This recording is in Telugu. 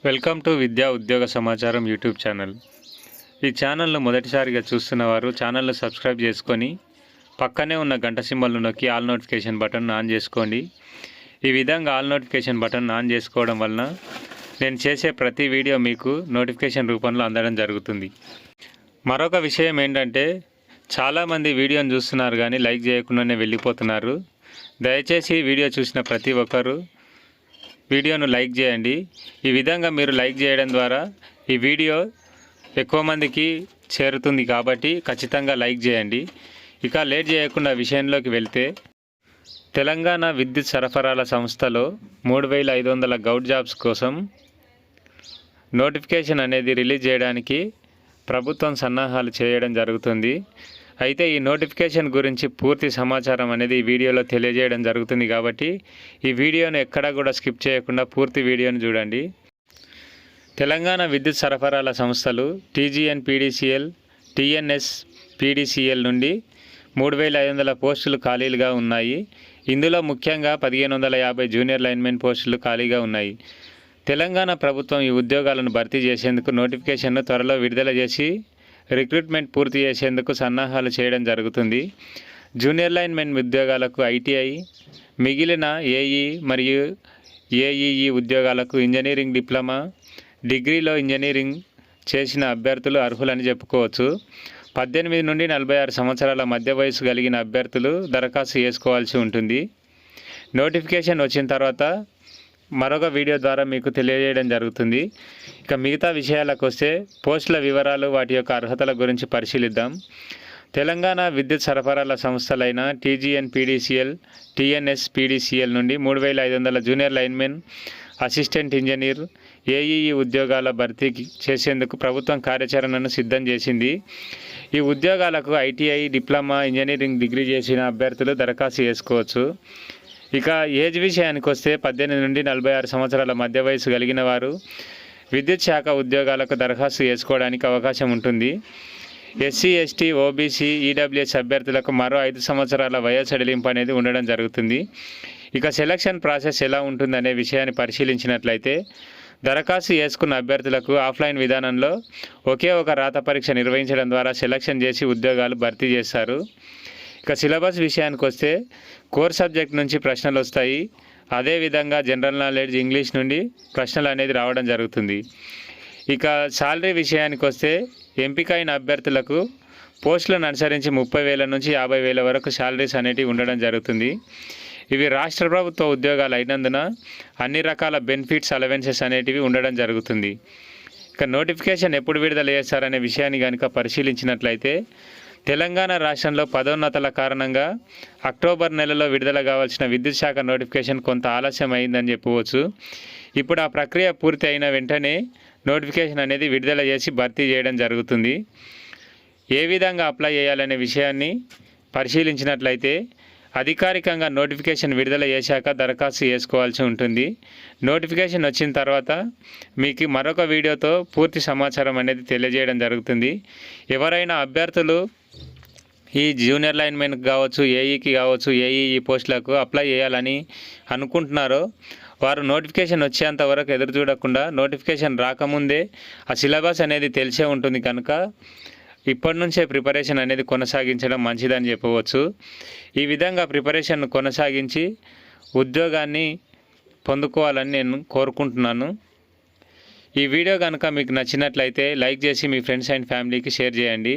వెల్కమ్ టు విద్యా ఉద్యోగ సమాచారం యూట్యూబ్ ఛానల్. ఈ ఛానల్ను మొదటిసారిగా చూస్తున్న వారు ఛానల్ను సబ్స్క్రైబ్ చేసుకొని పక్కనే ఉన్న గంట సింబల్ను నొక్కి ఆల్ నోటిఫికేషన్ బటన్ ఆన్ చేసుకోండి. ఈ విధంగా ఆల్ నోటిఫికేషన్ బటన్ ఆన్ చేసుకోవడం వలన నేను చేసే ప్రతి వీడియో మీకు నోటిఫికేషన్ రూపంలో అందడం జరుగుతుంది. మరొక విషయం ఏంటంటే, చాలామంది వీడియోని చూస్తున్నారు కానీ లైక్ చేయకుండానే వెళ్ళిపోతున్నారు. దయచేసి వీడియో చూసిన ప్రతి ఒక్కరూ వీడియోను లైక్ చేయండి. ఈ విధంగా మీరు లైక్ చేయడం ద్వారా ఈ వీడియో ఎక్కువ మందికి చేరుతుంది కాబట్టి ఖచ్చితంగా లైక్ చేయండి. ఇక లేట్ చేయకుండా విషయంలోకి వెళ్తే, తెలంగాణ విద్యుత్ సరఫరాల సంస్థలో 3500 గౌట్ జాబ్స్ కోసం నోటిఫికేషన్ అనేది రిలీజ్ చేయడానికి ప్రభుత్వం సన్నాహాలు చేయడం జరుగుతుంది. అయితే ఈ నోటిఫికేషన్ గురించి పూర్తి సమాచారం అనేది ఈ వీడియోలో తెలియజేయడం జరుగుతుంది కాబట్టి ఈ వీడియోను ఎక్కడా కూడా స్కిప్ చేయకుండా పూర్తి వీడియోను చూడండి. తెలంగాణ విద్యుత్ సరఫరాల సంస్థలు TGN-PDCL, TNS-PDCL నుండి 3500 పోస్టులు ఖాళీలుగా ఉన్నాయి. ఇందులో ముఖ్యంగా 1550 జూనియర్ లైన్మెన్ పోస్టులు ఖాళీగా ఉన్నాయి. తెలంగాణ ప్రభుత్వం ఈ ఉద్యోగాలను భర్తీ చేసేందుకు నోటిఫికేషన్ను త్వరలో విడుదల చేసి రిక్రూట్మెంట్ పూర్తి చేసేందుకు సన్నాహాలు చేయడం జరుగుతుంది. జూనియర్ లైన్మెన్ ఉద్యోగాలకు ITI, మిగిలిన AE మరియు AEE ఉద్యోగాలకు ఇంజనీరింగ్ డిప్లొమా, డిగ్రీలో ఇంజనీరింగ్ చేసిన అభ్యర్థులు అర్హులని చెప్పుకోవచ్చు. 18 నుండి 46 సంవత్సరాల మధ్య వయసు కలిగిన అభ్యర్థులు దరఖాస్తు చేసుకోవాల్సి ఉంటుంది. నోటిఫికేషన్ వచ్చిన తర్వాత మరొక వీడియో ద్వారా మీకు తెలియజేయడం జరుగుతుంది. ఇక మిగతా విషయాలకు వస్తే, పోస్టుల వివరాలు, వాటి యొక్క అర్హతల గురించి పరిశీలిద్దాం. తెలంగాణ విద్యుత్ సరఫరాల సంస్థలైన TGN-PDCL, TNS-PDCL నుండి 3500 junior linemen, assistant engineer, AEE ఉద్యోగాల భర్తీ చేసేందుకు ప్రభుత్వం కార్యాచరణను సిద్ధం చేసింది. ఈ ఉద్యోగాలకు ITI, డిప్లొమా, ఇంజనీరింగ్ డిగ్రీ చేసిన అభ్యర్థులు దరఖాస్తు చేసుకోవచ్చు. ఇక ఏజ్ విషయానికి వస్తే, 18 నుండి 46 సంవత్సరాల మధ్య వయసు కలిగిన వారు విద్యుత్ శాఖ ఉద్యోగాలకు దరఖాస్తు చేసుకోవడానికి అవకాశం ఉంటుంది. SC, ST, OBC, EWS అభ్యర్థులకు మరో 5 సంవత్సరాల వయసు సడలింపు అనేది ఉండడం జరుగుతుంది. ఇక సెలక్షన్ ప్రాసెస్ ఎలా ఉంటుందనే విషయాన్ని పరిశీలించినట్లయితే, దరఖాస్తు చేసుకున్న అభ్యర్థులకు ఆఫ్లైన్ విధానంలో ఒకే ఒక రాత పరీక్ష నిర్వహించడం ద్వారా సెలక్షన్ చేసి ఉద్యోగాలు భర్తీ చేస్తారు. ఇక సిలబస్ విషయానికి వస్తే, కోర్ సబ్జెక్ట్ నుంచి ప్రశ్నలు వస్తాయి. అదేవిధంగా జనరల్ నాలెడ్జ్, ఇంగ్లీష్ నుండి ప్రశ్నలు అనేది రావడం జరుగుతుంది. ఇక శాలరీ విషయానికి వస్తే, ఎంపిక అయిన అభ్యర్థులకు పోస్టులను అనుసరించి 30,000 నుంచి 50,000 వరకు శాలరీస్ అనేటివి ఉండడం జరుగుతుంది. ఇవి రాష్ట్ర ప్రభుత్వ ఉద్యోగాలు అయినందున అన్ని రకాల బెనిఫిట్స్, అలవెన్సెస్ అనేటివి ఉండడం జరుగుతుంది. ఇక నోటిఫికేషన్ ఎప్పుడు విడుదల చేస్తారనే విషయాన్ని కనుక పరిశీలించినట్లయితే, తెలంగాణ రాష్ట్రంలో పదోన్నతుల కారణంగా అక్టోబర్ నెలలో విడుదల కావాల్సిన విద్యుత్ శాఖ నోటిఫికేషన్ కొంత ఆలస్యం అయిందని చెప్పవచ్చు. ఇప్పుడు ఆ ప్రక్రియ పూర్తి అయిన వెంటనే నోటిఫికేషన్ అనేది విడుదల చేసి భర్తీ చేయడం జరుగుతుంది. ఏ విధంగా అప్లై చేయాలనే విషయాన్ని పరిశీలించినట్లయితే, అధికారికంగా నోటిఫికేషన్ విడుదల చేశాక దరఖాస్తు చేసుకోవాల్సి ఉంటుంది. నోటిఫికేషన్ వచ్చిన తర్వాత మీకు మరొక వీడియోతో పూర్తి సమాచారం అనేది తెలియజేయడం జరుగుతుంది. ఎవరైనా అభ్యర్థులు ఈ జూనియర్ లైన్మెన్కి కావచ్చు, AEకి కావచ్చు, AEE పోస్టులకు అప్లై చేయాలని అనుకుంటున్నారో వారు నోటిఫికేషన్ వచ్చేంత వరకు ఎదురు చూడకుండా, నోటిఫికేషన్ రాకముందే ఆ సిలబస్ అనేది తెలిసే ఉంటుంది కనుక ఇప్పటి నుంచే ప్రిపరేషన్ అనేది కొనసాగించడం మంచిదని చెప్పవచ్చు. ఈ విధంగా ప్రిపరేషన్ కొనసాగించి ఉద్యోగాన్ని పొందుకోవాలని నేను కోరుకుంటున్నాను. ఈ వీడియో కనుక మీకు నచ్చినట్లయితే లైక్ చేసి మీ ఫ్రెండ్స్ అండ్ ఫ్యామిలీకి షేర్ చేయండి.